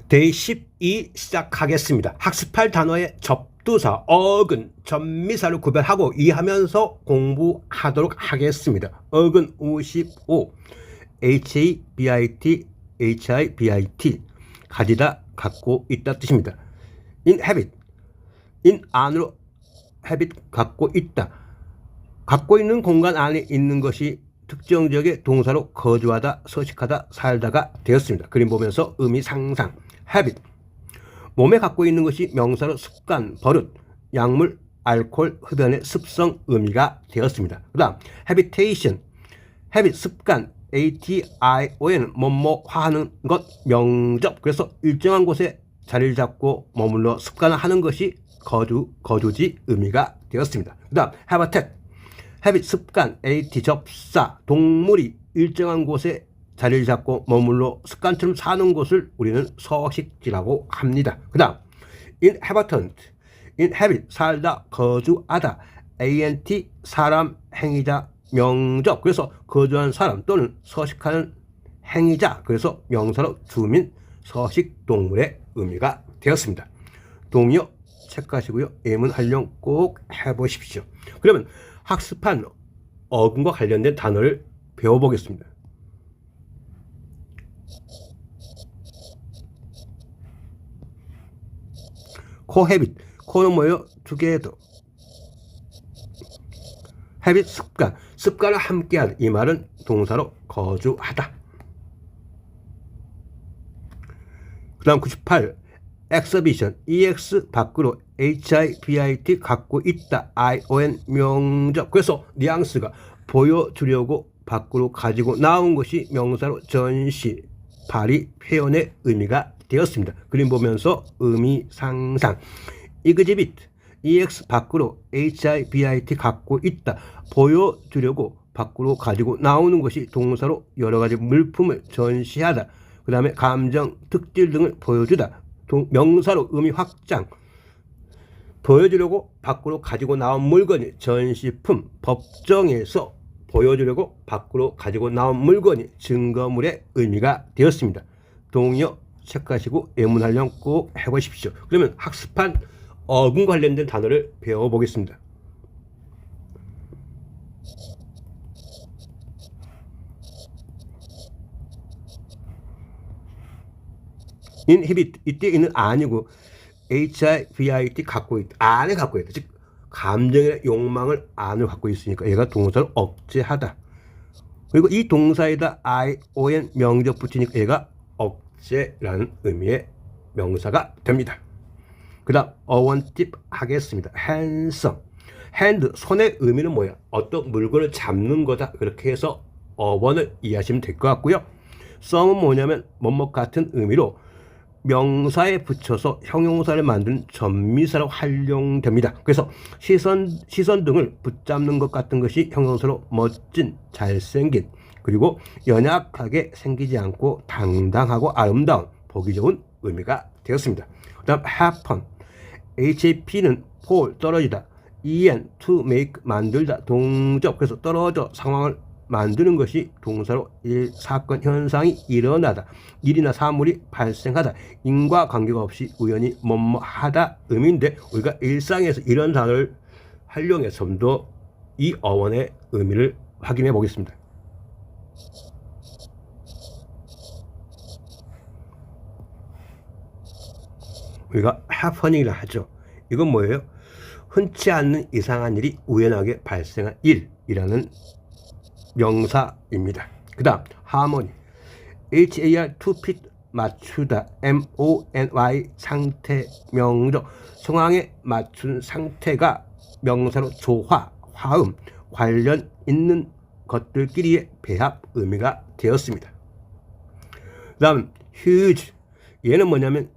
데이 12 시작하겠습니다. 학습할 단어의 접두사, 어근, 전미사를 구별하고 이해하면서 공부하도록 하겠습니다. 어근 55, habit, hibit, 가지다, 갖고 있다 뜻입니다. inhabit, in 안으로 habit, 갖고 있다. 갖고 있는 공간 안에 있는 것이 특정 지역의 동사로 거주하다, 서식하다, 살다가 되었습니다. 그림 보면서 의미 상상. habit, 몸에 갖고 있는 것이 명사로 습관, 버릇, 약물, 알코올, 흡연의 습성, 의미가 되었습니다. 그 다음 habitation, habit, 습관, ation, 뭐뭐하는 것, 명접. 그래서 일정한 곳에 자리를 잡고 머물러 습관을 하는 것이 거주지, 의미가 되었습니다. 그 다음 habitat, habit, 습관, at, 접사, 동물이 일정한 곳에 자리를 잡고 머물러 습관처럼 사는 곳을 우리는 서식지라고 합니다. 그 다음 inhabitant, inhabit, 살다, 거주하다, ant, 사람, 행위자, 명접. 그래서 거주한 사람 또는 서식하는 행위자. 그래서 명사로 주민, 서식, 동물의 의미가 되었습니다. 동의어 체크하시고요. 예문 활용 꼭 해보십시오. 그러면 학습한 어근과 관련된 단어를 배워보겠습니다. cohabit, co는 뭐예요? together. habit, 습관, 습관을 함께하다. 이 말은 동사로 거주하다. 그 다음 98, exhibition, ex 밖으로, hibit, 갖고 있다, ion, 명접. 그래서 뉘앙스가 보여주려고 밖으로 가지고 나온 것이 명사로 전시, 발휘, 표현의 의미가 되었습니다. 그림 보면서 의미 상상. exhibit, ex 밖으로, hibit, 갖고 있다, 보여주려고 밖으로 가지고 나오는 것이 동사로 여러 가지 물품을 전시하다. 그 다음에 감정, 특질 등을 보여주다. 명사로 의미 확장. 보여주려고 밖으로 가지고 나온 물건이 전시품, 법정에서 보여주려고 밖으로 가지고 나온 물건이 증거물의 의미가 되었습니다. 동의어 체크하시고 예문 활용 꼭 해보십시오. 그러면 학습한 어근 관련된 단어를 배워보겠습니다. inhibit, 이때 있는 아니고 hibit, 갖고 있다, 안에 갖고 있다. 즉 감정의 욕망을 안을 갖고 있으니까 얘가 동사로 억제하다. 그리고 이 동사에다 ion, 명적 붙이니까 얘가 억제라는 의미의 명사가 됩니다. 그 다음 어원팁 하겠습니다. handsome, hand, 손의 의미는 뭐야? 어떤 물건을 잡는 거다. 그렇게 해서 어원을 이해하시면 될 것 같고요. some은 뭐냐면 뭐뭐 같은 의미로 명사에 붙여서 형용사를 만드는 전미사로 활용됩니다. 그래서 시선 등을 붙잡는 것 같은 것이 형용사로 멋진, 잘생긴, 그리고 연약하게 생기지 않고 당당하고 아름다운, 보기 좋은 의미가 되었습니다. 그 다음 happen, hap는 fall, 떨어지다, en, to make, 만들다, 동접. 그래서 떨어져 상황을 만드는 것이 동사로 일, 사건, 현상이 일어나다, 일이나 사물이 발생하다, 인과관계가 없이 우연히 뭐뭐 하다 의미인데, 우리가 일상에서 이런 단어를 활용해서 좀 더 이 어원의 의미를 확인해 보겠습니다. 우리가 happening이라 하죠. 이건 뭐예요? 흔치 않는 이상한 일이 우연하게 발생한 일이라는 명사입니다. 그 다음 harmony, har, to fit, 맞추다, mony, 상태, 명적, 상황에 맞춘 상태가 명사로 조화, 화음, 관련 있는 것들끼리의 배합, 의미가 되었습니다. 그 다음 huge, 얘는 뭐냐면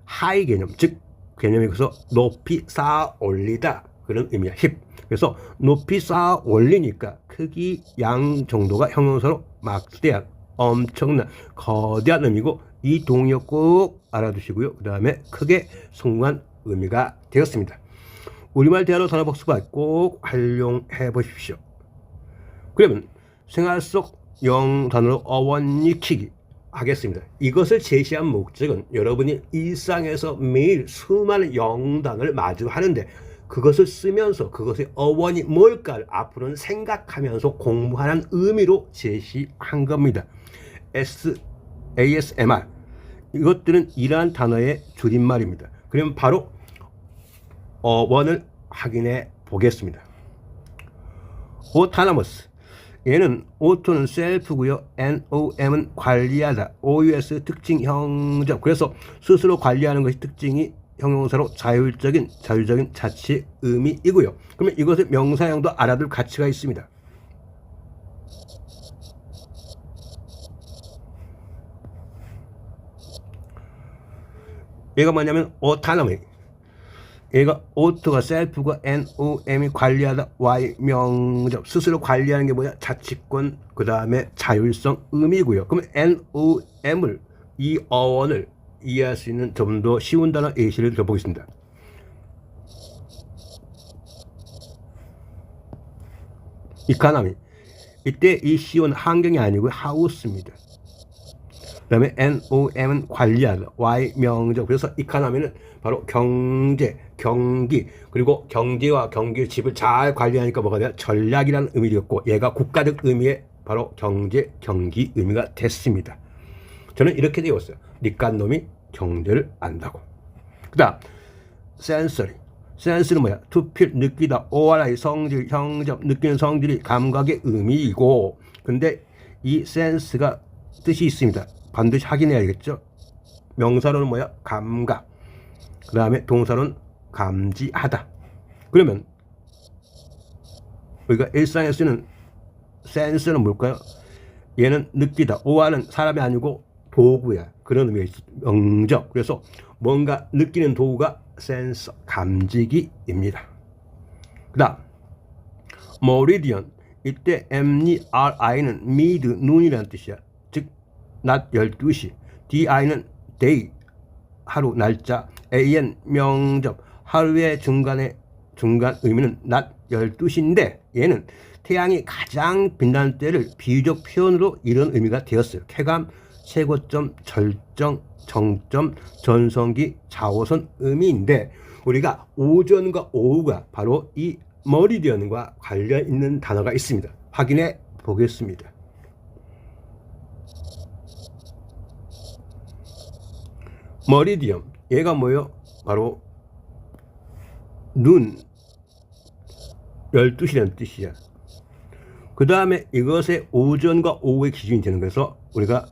하이 개념, 즉 개념이 그래서 높이 쌓아 올리다, 그런 의미야. 힙, 그래서 높이 쌓아 올리니까 크기, 양 정도가 형용사로 막대한, 엄청난, 거대한 의미고, 이 동의어 꼭 알아두시고요. 그 다음에 크게 성공한 의미가 되었습니다. 우리말 대화로 단어 복습을 꼭 활용해 보십시오. 그러면 생활 속 영 단어로 어원 익히기 하겠습니다. 이것을 제시한 목적은 여러분이 일상에서 매일 수많은 영단을 마주하는데 그것을 쓰면서 그것의 어원이 뭘까를 앞으로는 생각하면서 공부하는 의미로 제시한 겁니다. ASMR 이것들은 이러한 단어의 줄임말입니다. 그러면 바로 어원을 확인해 보겠습니다. 오타나머스 얘는 오토는 셀프고요. NOM은 관리하다. OUS 특징 형적. 그래서 스스로 관리하는 것이 특징이 형용사로 자율적인 자치 의미이고요. 그러면 이것의 명사형도 알아둘 가치가 있습니다. 얘가 뭐냐면 autonomy. 얘가 오토가 셀프가 NOM이 관리하다 Y 명적 스스로 관리하는 게 뭐야? 자치권 그 다음에 자율성 의미고요. 그러면 NOM을 이 어원을 이해할 수 있는 좀 더 쉬운 단어 예시를 들어보겠습니다. 이카노미 이때 이 C는 환경이 아니고 하우스입니다. 그 다음에 NOM은 관리하다 Y 명적 그래서 이카노미는 바로 경제, 경기 그리고 경제와 경기 집을 잘 관리하니까 뭐가 돼요? 전략이라는 의미였고 얘가 국가적 의미의 바로 경제, 경기 의미가 됐습니다. 저는 이렇게 되었어요. 니깐 놈이 경제를 안다고. 그 다음 센서리 센스는 뭐야? to feel, 느끼다, ORI, 성질, 형적, 느끼는 성질이 감각의 의미이고 근데 이 센스가 뜻이 있습니다. 반드시 확인해야겠죠. 명사로는 뭐야? 감각. 그 다음에 동사로는 감지하다. 그러면 우리가 일상에 쓰는 센스는 뭘까요? 얘는 느끼다. OR은 사람이 아니고 도구야. 그런 의미가 있어. 명적. 그래서 뭔가 느끼는 도구가 센서, 감지기입니다. 그 다음 머리디언 이때 MERI는 미드, 눈이라는 뜻이야. 즉 낮 12시 DI는 day, 하루, 날짜 AN, 명적, 하루의 중간 의미는 낮 12시인데 얘는 태양이 가장 빛나는 때를 비유적 표현으로 이런 의미가 되었어요. 쾌감, 최고점, 절정, 정점, 전성기, 자오선 의미인데 우리가 오전과 오후가 바로 이 머리디언과 관련 있는 단어가 있습니다. 확인해 보겠습니다. 머리디언 얘가 뭐예요? 바로 눈 12시라는 뜻이야. 그 다음에 이것의 오전과 오후의 기준이 되는 거여서 우리가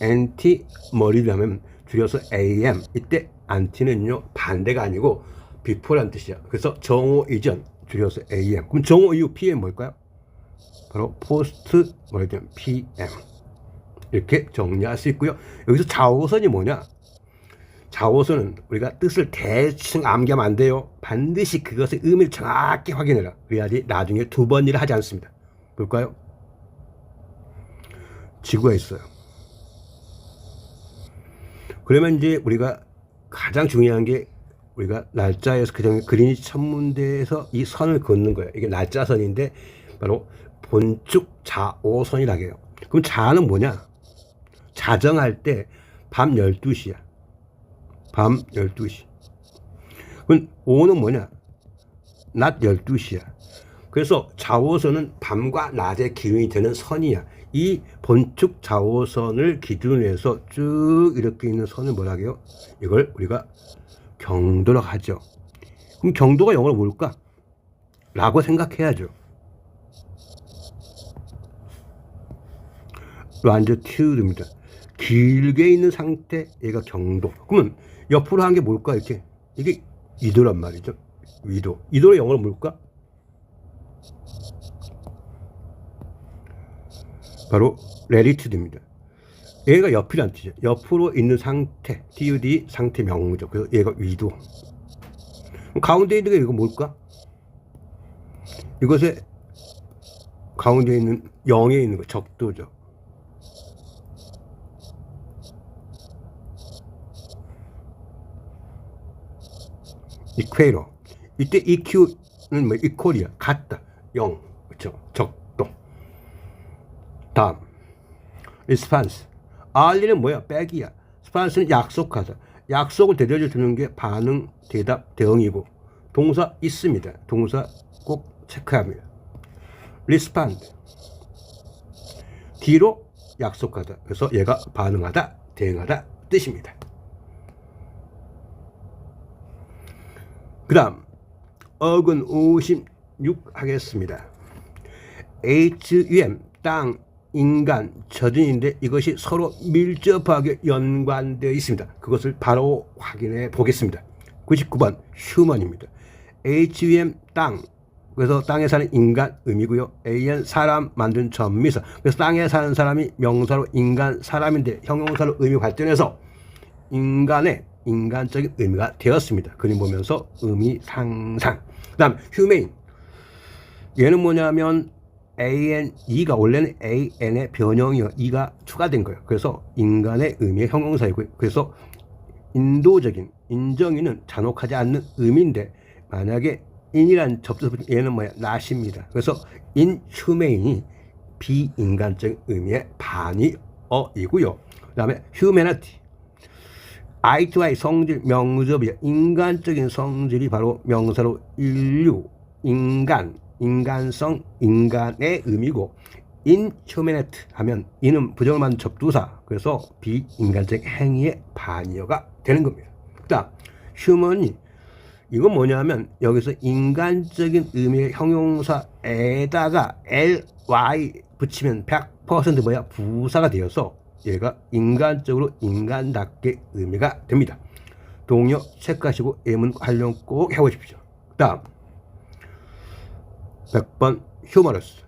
anti 머리디언 줄여서 AM 이때 anti는요 반대가 아니고 before라는 뜻이야. 그래서 정오 이전 줄여서 AM. 그럼 정오 이후 PM 뭘까요? 바로 post 머리디언 PM 이렇게 정리할 수 있고요. 여기서 좌우선이 뭐냐? 좌우선은 우리가 뜻을 대충 암기하면 안 돼요. 반드시 그것의 의미를 정확히 확인해라. 그래야지 나중에 두 번 일을 하지 않습니다. 볼까요? 지구가 있어요. 그러면 이제 우리가 가장 중요한 게 우리가 날짜에서 그전에 그린위치 천문대에서 이 선을 긋는 거예요. 이게 날짜선인데 바로 본축 좌오선이라고 해요. 그럼 좌는 뭐냐? 자정할 때 밤 12시야. 밤 12시. 그럼 오는 뭐냐? 낮 12시야. 그래서 좌오선은 밤과 낮의 기준이 되는 선이야. 이 본축 좌오선을 기준으로 해서 쭉 이렇게 있는 선을 뭐라고 해요? 이걸 우리가 경도라고 하죠. 그럼 경도가 영어로 뭘까? 라고 생각해야죠. 란지튜드입니다. 길게 있는 상태, 얘가 경도. 그러면 옆으로 한 게 뭘까? 이렇게. 이게 위도란 말이죠. 위도. 위도의 영어로 뭘까? 바로 latitude입니다. 얘가 옆이란 뜻이죠. 옆으로 있는 상태, TUD 상태 명무죠. 그래서 얘가 위도. 가운데 있는 게 이거 뭘까? 이것에 가운데 있는 0에 있는 거 적도죠. 이퀘이터. 이때 EQ는 뭐 이퀄이야. 같다. 0. 그렇죠. 적도. 다음. 리스판스. 알리는 뭐야? 빼기야. 스판스는 약속하다. 약속을 대대로 주는 게 반응, 대답, 대응이고 동사 있습니다. 동사 꼭 체크합니다. respond 뒤로 약속하다. 그래서 얘가 반응하다, 대응하다 뜻입니다. 그 다음 어근 56 하겠습니다. HUM 땅, 인간, 저진인데 이것이 서로 밀접하게 연관되어 있습니다. 그것을 바로 확인해 보겠습니다. 99번 휴먼입니다. HUM 땅, 그래서 땅에 사는 인간 의미고요. AN 사람 만든 전미사. 그래서 땅에 사는 사람이 명사로 인간 사람인데 형용사로 의미 발전해서 인간의 인간적인 의미가 되었습니다. 그림 보면서 의미 상상. 그 다음 휴메인, 얘는 뭐냐면 ANE가 원래는 AN의 변형이요. E가 추가된 거예요. 그래서 인간의 의미의 형용사이고요. 그래서 인도적인, 인정이는 잔혹하지 않는 의미인데 만약에 인이란 접두사 얘는 뭐야? not입니다. 그래서 inhumane이 비인간적인 의미의 반의어이고요. 그 다음에 humanity, I2I 성질 명접이야. 인간적인 성질이 바로 명사로 인류, 인간, 인간성, 인간의 의미고 inhumanity 하면 in은 부정을 만든 접두사. 그래서 비인간적 행위의 반의어가 되는 겁니다. 그 다음 human이 이건 뭐냐면 여기서 인간적인 의미의 형용사에다가 ly 붙이면 100% 뭐야? 부사가 되어서 얘가 인간적으로 인간답게 의미가 됩니다. 동요 체크하시고 예문 활용 꼭 해보십시오. 그 다음 100번 휴머러스,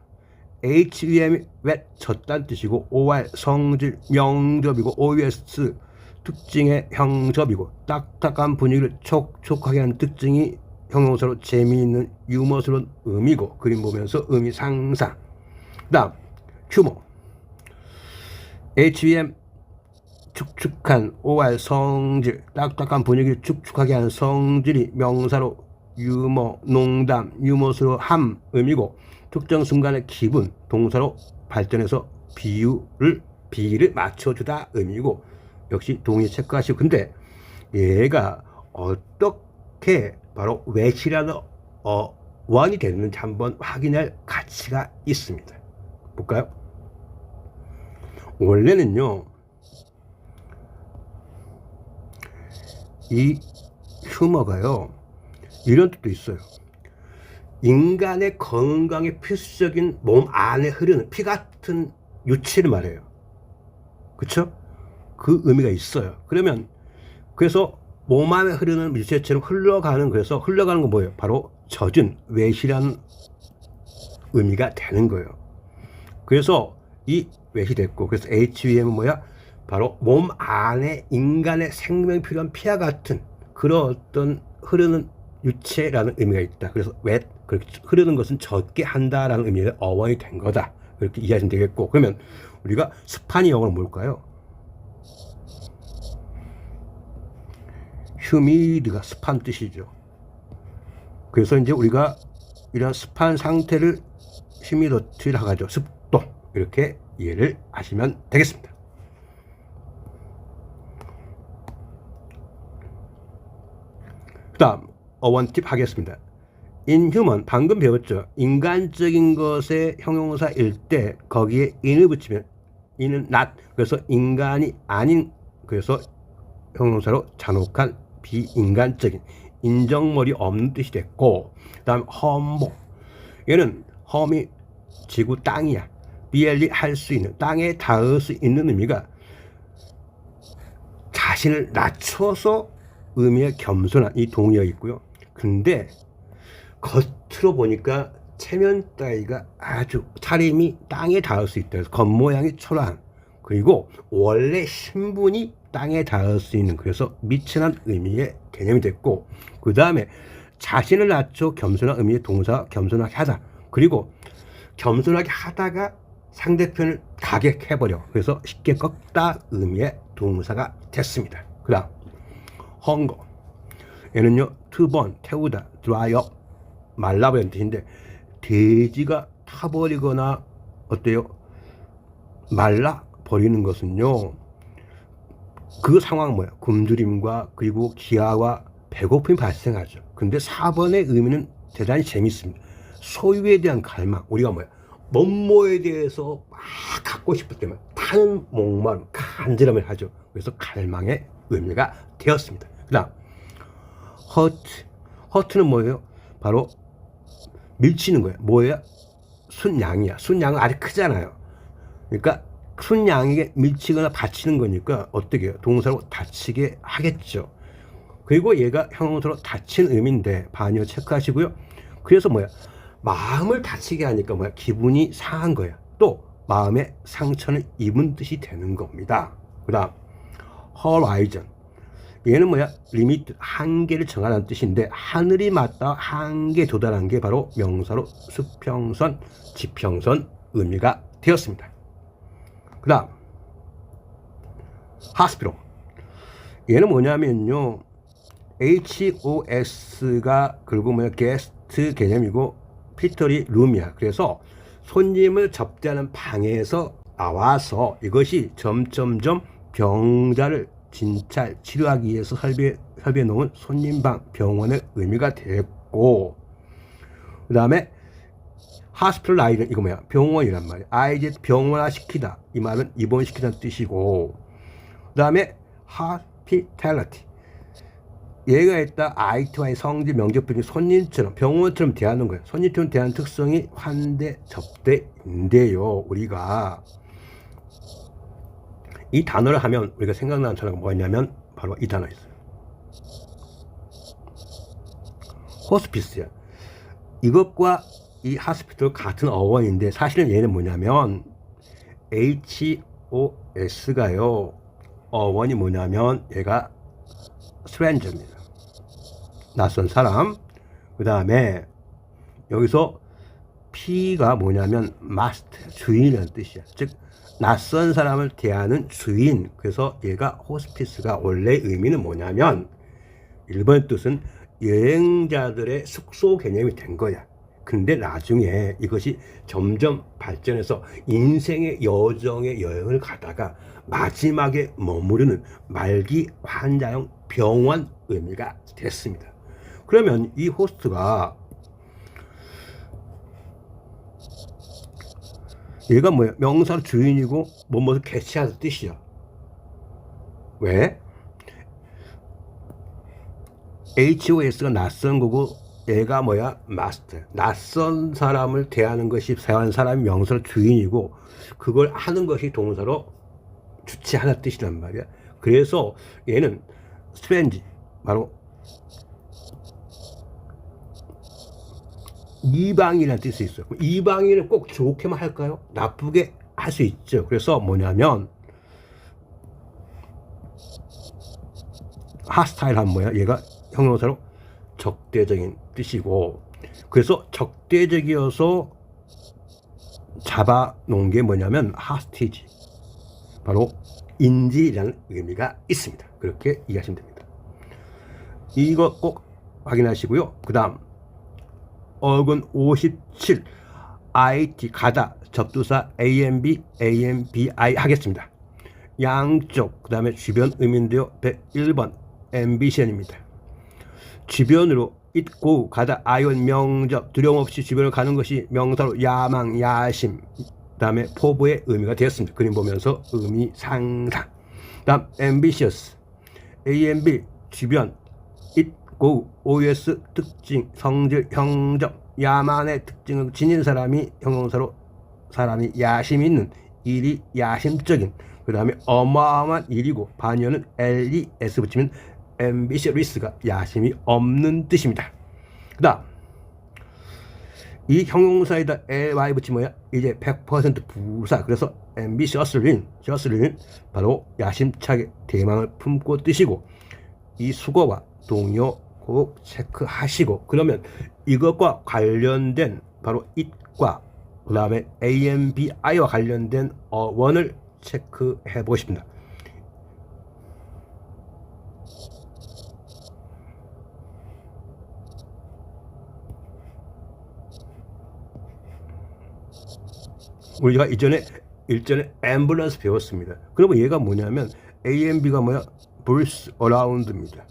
HUM이 왜 졌다는 뜻이고 OR 성질 명접이고 OUS 특징의 형접이고 딱딱한 분위기를 촉촉하게 하는 특징이 형용사로 재미있는 유머스러운 의미고 그림 보면서 의미 상상. 그 다음 휴머, HUM 축축한 OR 성질 딱딱한 분위기를 축축하게 하는 성질이 명사로 유머, 농담, 유머스러함 의미고 특정 순간의 기분 동사로 발전해서 비를 맞춰주다 의미고 역시 동의 체크하시고 근데 얘가 어떻게 바로 what이라는 원이 되는지 한번 확인할 가치가 있습니다. 볼까요? 원래는요 이 휴머가요 이런 뜻도 있어요. 인간의 건강에 필수적인 몸 안에 흐르는 피 같은 유치를 말해요. 그쵸? 그 의미가 있어요. 그러면 그래서 몸 안에 흐르는 유체처럼 흘러가는, 그래서 흘러가는 건 뭐예요? 바로 젖은 웨시라는 의미가 되는 거예요. 그래서 이 웨시 됐고 그래서 HUM은 뭐야? 바로 몸 안에 인간의 생명이 필요한 피와 같은 그런 어떤 흐르는 유체라는 의미가 있다. 그래서 왜 그렇게 흐르는 것은 젖게 한다라는 의미의 어원이 된 거다. 그렇게 이해하시면 되겠고 그러면 우리가 스판이 영어로 뭘까요? 휴미드가 습한 뜻이죠. 그래서 이제 우리가 이런 습한 상태를 휴미더티라고 하죠. 습도. 이렇게 이해를 하시면 되겠습니다. 그 다음 어원 팁 하겠습니다. inhuman 방금 배웠죠. 인간적인 것의 형용사일 때 거기에 in을 붙이면 in은 not, 그래서 인간이 아닌, 그래서 형용사로 잔혹한 비인간적인 인정머리 없는 뜻이 됐고 그 다음 험복, 얘는 험이 지구 땅이야. BLE 할 수 있는, 땅에 닿을 수 있는 의미가 자신을 낮춰서 의미의 겸손한 이 동의어 있고요. 근데 겉으로 보니까 체면 따위가 아주 차림이 땅에 닿을 수 있다. 그래서 겉모양이 초라한, 그리고 원래 신분이 땅에 닿을 수 있는, 그래서 미천한 의미의 개념이 됐고 그 다음에 자신을 낮춰 겸손한 의미의 동사 겸손하게 하다. 그리고 겸손하게 하다가 상대편을 가격해버려. 그래서 쉽게 꺾다 의미의 동사가 됐습니다. 그 다음 헝거, 얘는요 to burn 태우다, dry up 말라버리는 뜻인데 돼지가 타버리거나 어때요? 말라버리는 것은요 그 상황은 뭐야? 굶주림과 그리고 기아와 배고픔이 발생하죠. 근데 4번의 의미는 대단히 재밌습니다. 소유에 대한 갈망. 우리가 뭐야? 뭐뭐에 대해서 막 갖고 싶을 때만 타는 목마름, 간절함을 하죠. 그래서 갈망의 의미가 되었습니다. 그 다음 hurt. hurt는 뭐예요? 바로 밀치는 거예요. 뭐예요? 순양이야. 순양은 아주 크잖아요. 그러니까 순양에게 밀치거나 다치는 거니까 어떻게 해요? 동사로 다치게 하겠죠. 그리고 얘가 형용사로 다친 의미인데 반여 체크하시고요. 그래서 뭐야? 마음을 다치게 하니까 뭐야? 기분이 상한 거야. 또 마음에 상처를 입은 뜻이 되는 겁니다. 그 다음 horizon. 얘는 뭐야? 리미트, 한계를 정하라는 뜻인데 하늘이 맞닿아 한계에 도달한 게 바로 명사로 수평선, 지평선 의미가 되었습니다. 그 다음 hospital. 얘는 뭐냐면요, HOS가 결국 뭐야? 게스트 개념이고 피터리 룸이야. 그래서 손님을 접대하는 방에서 나와서 이것이 점점점 병자를 진찰 치료하기 위해서 설비해 놓은 손님방 병원의 의미가 되었고, 그 다음에 hospitalize는 이거 뭐야? 병원이란 말이야. 이제 병원화 시키다. 이 말은 입원시키다는 뜻이고, 그 다음에 hospitality. 얘가 했다. IT와의 성질 명제표준 손님처럼 병원처럼 대하는 거예요. 손님처럼 대하는 특성이 환대 접대인데요. 우리가 이 단어를 하면 우리가 생각나는 단어가 뭐냐면 바로 이 단어 있어요. 호스피스야. 이것과 이 하스피털 같은 어원인데 사실은 얘는 뭐냐면 HOS가요. 어원이 뭐냐면 얘가 스트레인저입니다. 낯선 사람. 그 다음에 여기서 P가 뭐냐면 마스터, 주인이라는 뜻이야. 즉 낯선 사람을 대하는 주인. 그래서 얘가 호스피스가 원래 의미는 뭐냐면 1번의 뜻은 여행자들의 숙소 개념이 된 거야. 근데 나중에 이것이 점점 발전해서 인생의 여정의 여행을 가다가 마지막에 머무르는 말기 환자용 병원 의미가 됐습니다. 그러면 이 호스트가 얘가 뭐야? 명사로 주인이고 뭐뭐를 개최하는 뜻이야. 왜? HOS가 낯선 거고 얘가 뭐야? 마스터. 낯선 사람을 대하는 것이 대하는 사람이 명사로 주인이고 그걸 하는 것이 동사로 주체하는 뜻이란 말이야. 그래서 얘는 스트레인지, 바로 이방인이라는 뜻이 있어요. 이방인을 꼭 좋게만 할까요? 나쁘게 할 수 있죠. 그래서 뭐냐면 하스타일 하면 뭐야? 얘가 형용사로 적대적인 뜻이고, 그래서 적대적이어서 잡아놓은 게 뭐냐면 하스티지, 바로 인질이라는 의미가 있습니다. 그렇게 이해하시면 됩니다. 이거 꼭 확인하시고요. 그 다음 어근 57 IT 가다 접두사 AMB, AMBI 하겠습니다. 양쪽, 그 다음에 주변 의미인데요. 101번 앰비션입니다. 주변으로 있고 가다, 아이온 명접, 두려움 없이 주변을 가는 것이 명사로 야망, 야심, 그 다음에 포부의 의미가 되었습니다. 그림 보면서 의미 상상. 그 다음 ambitious, AMB 주변, 있고 OS 특징, 성질, 형적, 야만의 특징을 지닌 사람이 형용사로 사람이 야심 있는, 일이 야심적인, 그 다음에 어마어마한 일이고 반연은 LES 붙이면 ambitious가 야심이 없는 뜻입니다. 그 다음 이 형용사에다 ly 붙이면 뭐야? 이제 100% 부사. 그래서 ambitious는 바로 야심차게 대망을 품고 뜻이고, 이 수거와 동요 꼭 체크하시고, 그러면 이것과 관련된 바로 it과 그 다음에 AMBI와 관련된 어원을 체크해 보십니다. 우리가 일전에 앰뷸런스 배웠습니다. 그러면 얘가 뭐냐면 A and B가 뭐야? Bulls around입니다.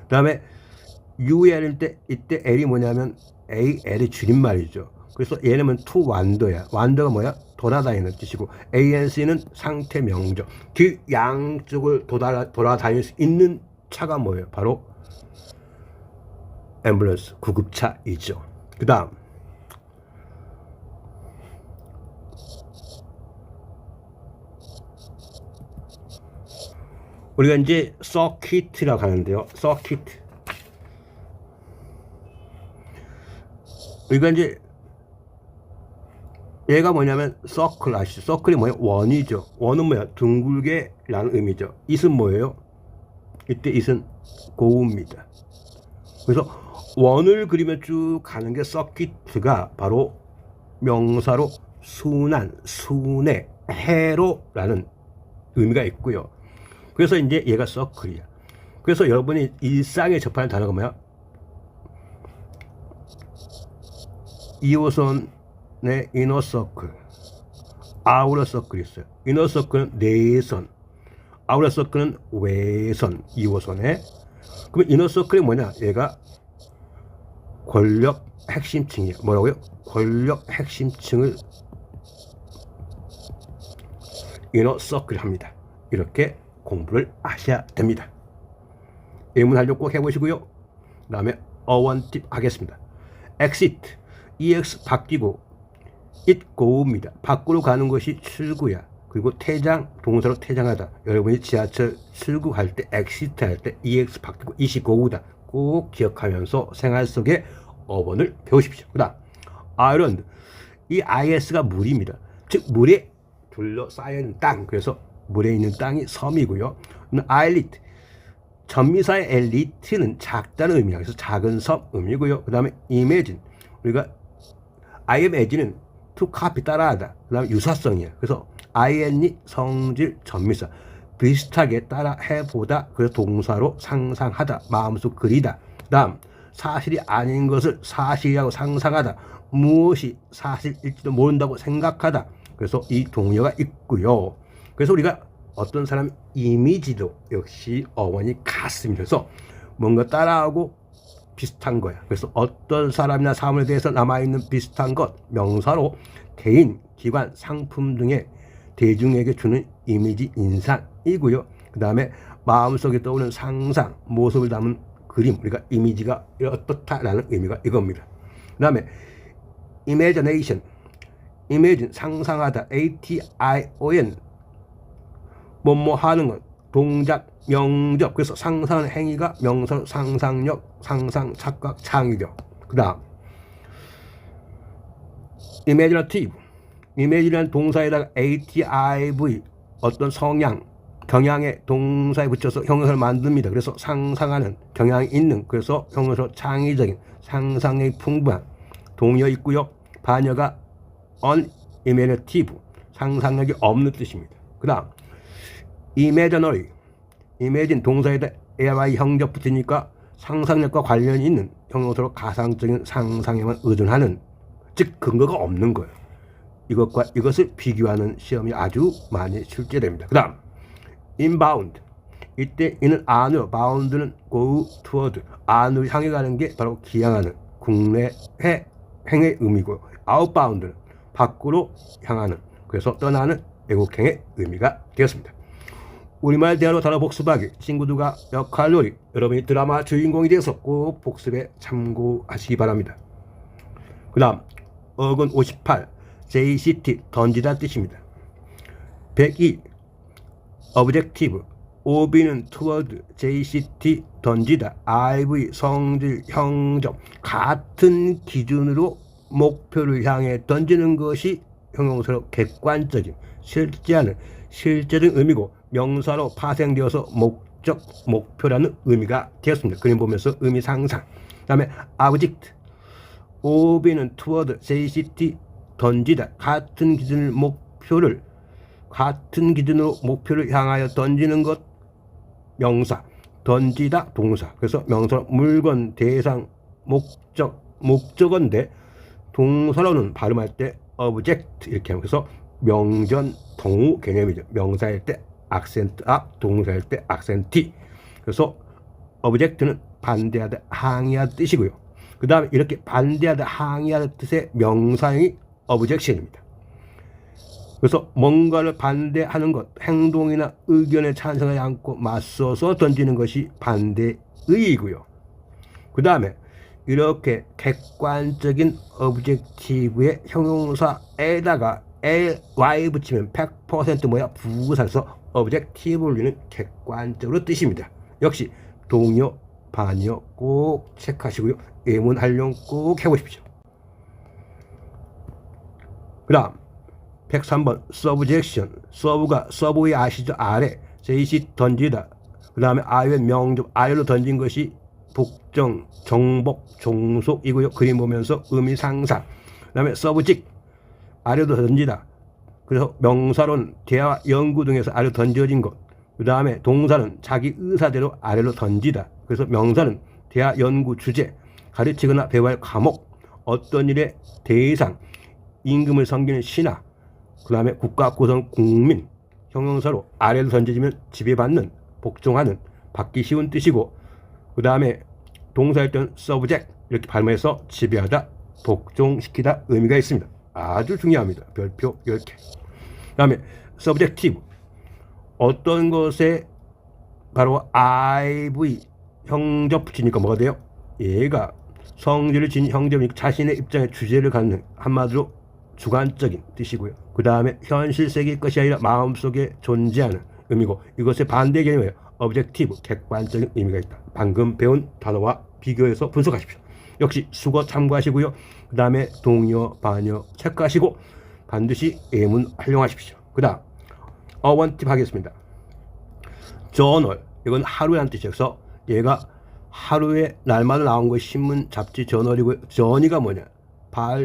그 다음에 UL일 때 이때 L이 뭐냐면 AL의 줄임말이죠. 그래서 얘는 to wander야. wander가 뭐야? 돌아다니는 뜻이고 A and C는 상태 명적. 그 양쪽을 돌아다닐 수 있는 차가 뭐예요? 바로 앰뷸런스, 구급차이죠. 그 다음 우리가 이제 서킷이라고 하는데요. 서킷. 우리가 이제 얘가 뭐냐면 서클 아시죠? 서클이 뭐예요? 원이죠. 원은 뭐야? 둥글게라는 의미죠. it은 뭐예요? 이때 it은 go입니다. 그래서 원을 그리면 쭉 가는 게 서킷가 바로 명사로 순환, 순회, 회로라는 의미가 있고요. 그래서 이제 얘가 서클이야. 그래서 여러분이 일상에 접하는 단어가 뭐야? 2호선의 이너 서클, 아우터 서클이 있어요. 이너 서클은 내선, 아우터 서클은 외선, 2호선에. 그럼 이너 서클이 뭐냐? 얘가 권력 핵심층이에요. 뭐라고요? 권력 핵심층을 이너 서클 합니다. 이렇게 공부를 하셔야 됩니다. 예문 활용 꼭 해보시고요. 그 다음에 어원 팁 하겠습니다. exit, ex 바뀌고 it go입니다. 밖으로 가는 것이 출구야. 그리고 퇴장, 동사로 퇴장하다. 여러분이 지하철 출구할 때 exit 할 때 ex 바뀌고 it이 go다. 꼭 기억하면서 생활 속에 어원을 배우십시오. 그 다음 island, 이 is가 물입니다. 즉 물에 둘러싸여 있는 땅. 그래서 물에 있는 땅이 섬이고요. islet, 전미사의 엘리트는 작다는 의미야. 그래서 작은 섬 의미고요. 그 다음에 imagine, 우리가 I am as는 to copy 따라하다. 그 다음에 유사성이야. 그래서 ing 성질 전미사 비슷하게 따라 해보다. 그래서 동사로 상상하다, 마음속 그리다. 그 다음 사실이 아닌 것을 사실이라고 상상하다, 무엇이 사실일지도 모른다고 생각하다. 그래서 이 동요가 있고요. 그래서 우리가 어떤 사람 이미지도 역시 어원이 같습니다. 그래서 뭔가 따라하고 비슷한 거야. 그래서 어떤 사람이나 사물에 대해서 남아있는 비슷한 것, 명사로 개인, 기관, 상품 등의 대중에게 주는 이미지, 인상이고요. 그 다음에 마음속에 떠오르는 상상, 모습을 담은 그림, 우리가 이미지가 어떻다라는 의미가 이겁니다. 그 다음에 imagination, imagine 상상하다, ation 뭐뭐 하는 것, 동작, 명적. 그래서 상상하는 행위가 명사로 상상력, 상상, 착각, 창의력. 그 다음 imaginative, imagina는 동사에다가 ativ 어떤 성향, 경향의 동사에 붙여서 형용사를 만듭니다. 그래서 상상하는, 경향이 있는, 그래서 형용사로 창의적인, 상상력이 풍부한. 동의어 있고요. 반어가 unimaginative, 상상력이 없는 뜻입니다. 그 다음 imaginary, imagine 동사에다 ly 형적 붙으니까 상상력과 관련이 있는, 형용사로 가상적인 상상에만 의존하는, 즉 근거가 없는 거예요. 이것과 이것을 비교하는 시험이 아주 많이 출제됩니다. 그 다음 inbound, 이때 이는 안으로, bound는 go toward, 안으로 향해 가는 게 바로 기향하는, 국내 행의 의미고, outbound는 밖으로 향하는, 그래서 떠나는 애국행의 의미가 되었습니다. 우리말 대화로 단어 복습하기, 친구들과 역할놀이, 여러분이 드라마 주인공이 되어서 꼭 복습에 참고하시기 바랍니다. 그 다음 어근 58, JCT 던지다 뜻입니다. 102 objective, OB는 toward, JCT 던지다, IV 성질, 형적, 같은 기준으로 목표를 향해 던지는 것이 형용사로 객관적인, 실제하는, 실제적인 의미고, 명사로 파생되어서 목적, 목표라는 의미가 되었습니다. 그림 보면서 의미 상상. 그 다음에 object, OB는 toward, JCT 던지다, 같은 기준을 목표를, 같은 기준으로 목표를 향하여 던지는 것, 명사, 던지다 동사. 그래서 명사로 물건, 대상, 목적어인데 동사로는 발음할 때 object 이렇게 하면, 그래서 명전 동우 개념이죠. 명사일 때 악센트 앞, 동사일 때 악센트. 그래서 object는 반대하다, 항의하다 뜻이고요. 그 다음에 이렇게 반대하다, 항의하다 뜻의 명사형이 objection입니다. 그래서 뭔가를 반대하는 것, 행동이나 의견에 찬성하지 않고 맞서서 던지는 것이 반대의이고요. 그 다음에 이렇게 객관적인 objective의 형용사에다가 ly 붙이면 100% 뭐야? 부사에서 objectively는 객관적으로 뜻입니다. 역시 동의어, 반의어 꼭 체크하시고요. 예문 활용 꼭 해보십시오. 그 다음 103번 subjection. 서브가 서브의 아시죠? 아래. 제시 던지다. 그 다음에 아래의 명접. 아래로 던진 것이 복정, 정복, 종속이고요. 그림 보면서 의미 상상. 그 다음에 서브직. 아래로 던지다. 그래서 명사로는 대화, 연구 등에서 아래로 던져진 것. 그 다음에 동사는 자기 의사대로 아래로 던지다. 그래서 명사는 대화, 연구, 주제, 가르치거나 배워할 과목, 어떤 일의 대상, 임금을 섬기는 신하, 그 다음에 국가 구성 국민, 형용사로 아래로 던져지면 지배받는, 복종하는, 받기 쉬운 뜻이고, 그 다음에 동사일 때는 subject 이렇게 발음해서 지배하다, 복종시키다 의미가 있습니다. 아주 중요합니다. 별표 10개. 그 다음에 subjective. 어떤 것에 바로 IV 형접 붙이니까 뭐가 돼요? 얘가 성질을 지닌 형접이니까 자신의 입장에 주제를 갖는, 한마디로 주관적인 뜻이고요. 그 다음에 현실 세계의 것이 아니라 마음속에 존재하는 의미고, 이것의 반대 개념이에요. objective, 객관적인 의미가 있다. 방금 배운 단어와 비교해서 분석하십시오. 역시 수거 참고하시고요. 그 다음에 동의어, 반의어 체크하시고 반드시 예문 활용하십시오. 그 다음 어원팁 하겠습니다. 저널, 이건 하루라는 뜻이어서 얘가 하루에 날마다 나온 거 신문, 잡지, 저널이고요. 전이가 뭐냐?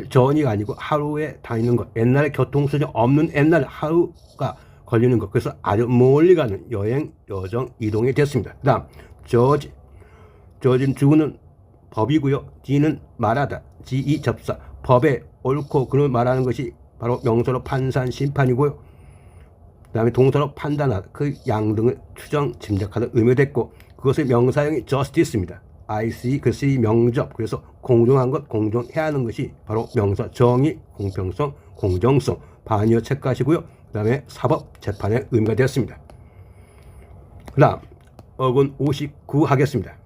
전이가 아니고 하루에 다니는 것. 옛날에 교통수단 없는 옛날에 하루가 걸리는 것. 그래서 아주 멀리 가는 여행, 여정, 이동이 됐습니다. 그 다음 저지. 저지는 주는 법이고요. 지는 말하다. 지이 접사. 법에 옳고 그름을 말하는 것이 바로 명사로 판산, 심판이고요. 그 다음에 동사로 판단하다. 그 양 등을 추정, 짐작하다 의미가 됐고, 그것의 명사형이 justice입니다. IC, 그 C 명접. 그래서 공정한 것, 공정해야 하는 것이 바로 명사 정의, 공평성, 공정성. 반의어 체크하시고요. 그 다음에 사법, 재판의 의미가 되었습니다. 그 다음 어근 59 하겠습니다.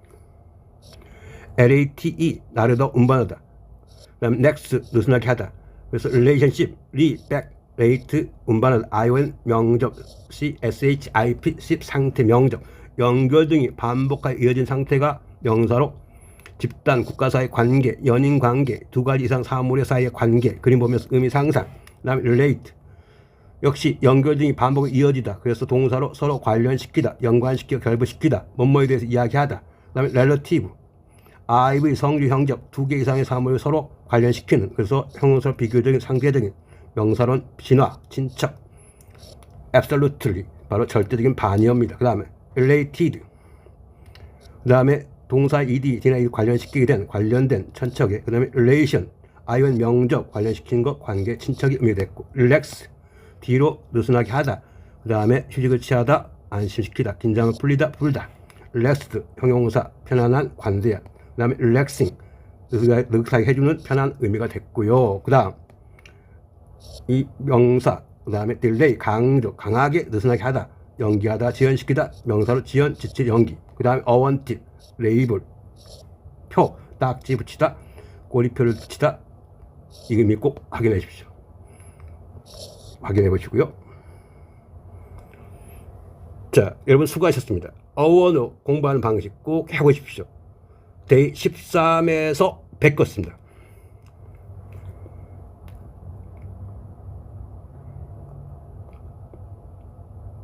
LATE, 나르다, 운반하다. 그 다음 next, 느슨하게 하다. 그래서 relationship, back, rate, 운반하다. ION, 명접, C, SHIP, ship, 상태, 명접. 연결 등이 반복하여 이어진 상태가 명사로 집단, 국가 사이의 관계, 연인 관계, 두 가지 이상 사물의 사이의 관계, 그림 보면서 의미 상상. 그 다음에 relate, 역시 연결 등이 반복해 이어지다. 그래서 동사로 서로 관련시키다, 연관시켜 결부시키다, 뭐뭐에 대해서 이야기하다. 그 다음에 relative, IV, 성질, 형적, 두 개 이상의 사물을 서로 관련시키는, 그래서 형용사로 비교적인, 상대적인, 명사론 진화, 친척, absolutely, 바로 절대적인 반의어입니다. 그 다음에 related, 그 다음에 동사 ed, 진화 관련시키게 된, 관련된, 천척에, 그 다음에 relation, ION 명적, 관련시키는 것, 관계, 친척이 의미됐고, relax, 뒤로 느슨하게 하다, 그 다음에 휴식을 취하다, 안심시키다, 긴장을 풀리다, 풀다. relaxed, 형용사, 편안한, 관대한. 그 다음에 relaxing, 느긋하게 해주는 편한 의미가 됐고요. 그 다음 이 명사, 그 다음에 delay, 강조, 강하게, 느슨하게 하다, 연기하다, 지연시키다, 명사로 지연, 지체, 연기. 그 다음에 어원팁, 레이블, 표, 딱지 붙이다, 꼬리표를 붙이다. 이 의미 꼭 확인해 주십시오. 확인해 보시고요. 자, 여러분 수고하셨습니다. 어원어 공부하는 방식 꼭 해보십시오. 데이 13에서 뵙겠습니다.